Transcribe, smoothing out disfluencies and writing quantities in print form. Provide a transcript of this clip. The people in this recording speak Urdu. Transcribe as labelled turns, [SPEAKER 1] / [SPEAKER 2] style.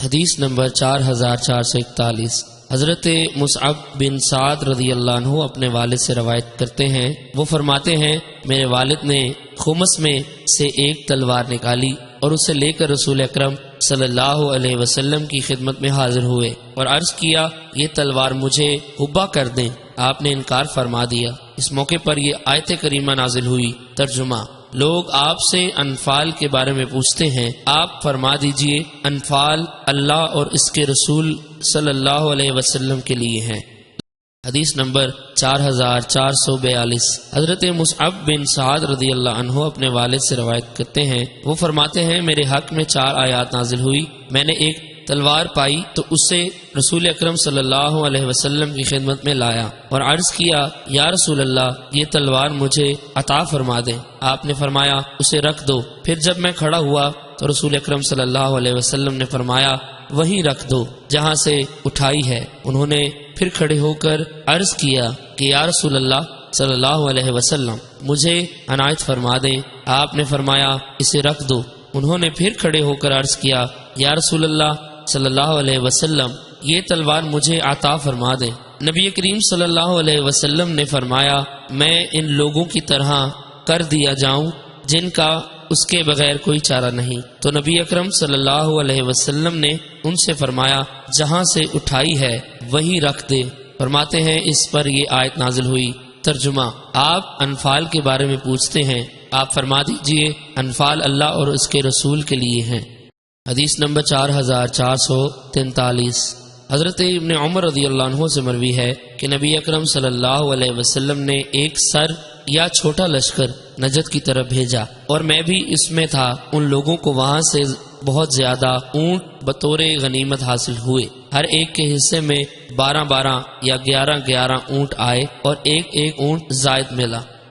[SPEAKER 1] حدیث نمبر 4441۔ حضرت مصعب بن سعد رضی اللہ عنہ اپنے والد سے روایت کرتے ہیں، وہ فرماتے ہیں میرے والد نے خمس میں سے ایک تلوار نکالی اور اسے لے کر رسول اکرم صلی اللہ علیہ وسلم کی خدمت میں حاضر ہوئے اور عرض کیا یہ تلوار مجھے حبا کر دیں۔ آپ نے انکار فرما دیا۔ اس موقع پر یہ آیت کریمہ نازل ہوئی۔ ترجمہ: لوگ آپ سے انفال کے بارے میں پوچھتے ہیں، آپ فرما دیجئے انفال اللہ اور اس کے رسول صلی اللہ علیہ وسلم کے لیے ہیں۔ حدیث نمبر 4442۔ حضرت مصعب بن سعد رضی اللہ عنہ اپنے والد سے روایت کرتے ہیں، وہ فرماتے ہیں میرے حق میں 4 آیات نازل ہوئی۔ میں نے ایک تلوار پائی تو اسے رسول اکرم صلی اللہ علیہ وسلم کی خدمت میں لایا اور عرض کیا یا رسول اللہ یہ تلوار مجھے عطا فرما دیں۔ آپ نے فرمایا اسے رکھ دو۔ پھر جب میں کھڑا ہوا تو رسول اکرم صلی اللہ علیہ وسلم نے فرمایا وہیں رکھ دو جہاں سے اٹھائی ہے۔ انہوں نے پھر کھڑے ہو کر عرض کیا کہ یا رسول اللہ صلی اللہ علیہ وسلم مجھے عنایت فرما دیں۔ آپ نے فرمایا اسے رکھ دو۔ انہوں نے پھر کھڑے ہو کر عرض کیا یا رسول اللہ صلی اللہ علیہ وسلم یہ تلوار مجھے عطا فرما دیں۔ نبی کریم صلی اللہ علیہ وسلم نے فرمایا میں ان لوگوں کی طرح کر دیا جاؤں جن کا اس کے بغیر کوئی چارہ نہیں۔ تو نبی اکرم صلی اللہ علیہ وسلم نے ان سے فرمایا جہاں سے اٹھائی ہے وہی رکھ دے۔ فرماتے ہیں اس پر یہ آیت نازل ہوئی۔ ترجمہ: آپ انفال کے بارے میں پوچھتے ہیں، آپ فرما دیجئے انفال اللہ اور اس کے رسول کے لیے ہیں۔ حدیث نمبر 4443۔ حضرت ابن عمر رضی اللہ عنہ سے مروی ہے کہ نبی اکرم صلی اللہ علیہ وسلم نے ایک سر یا چھوٹا لشکر نجد کی طرف بھیجا اور میں بھی اس میں تھا۔ ان لوگوں کو وہاں سے بہت زیادہ اونٹ بطور غنیمت حاصل ہوئے۔ ہر ایک کے حصے میں 12 یا 11 اونٹ آئے اور ایک اونٹ زائد ملا۔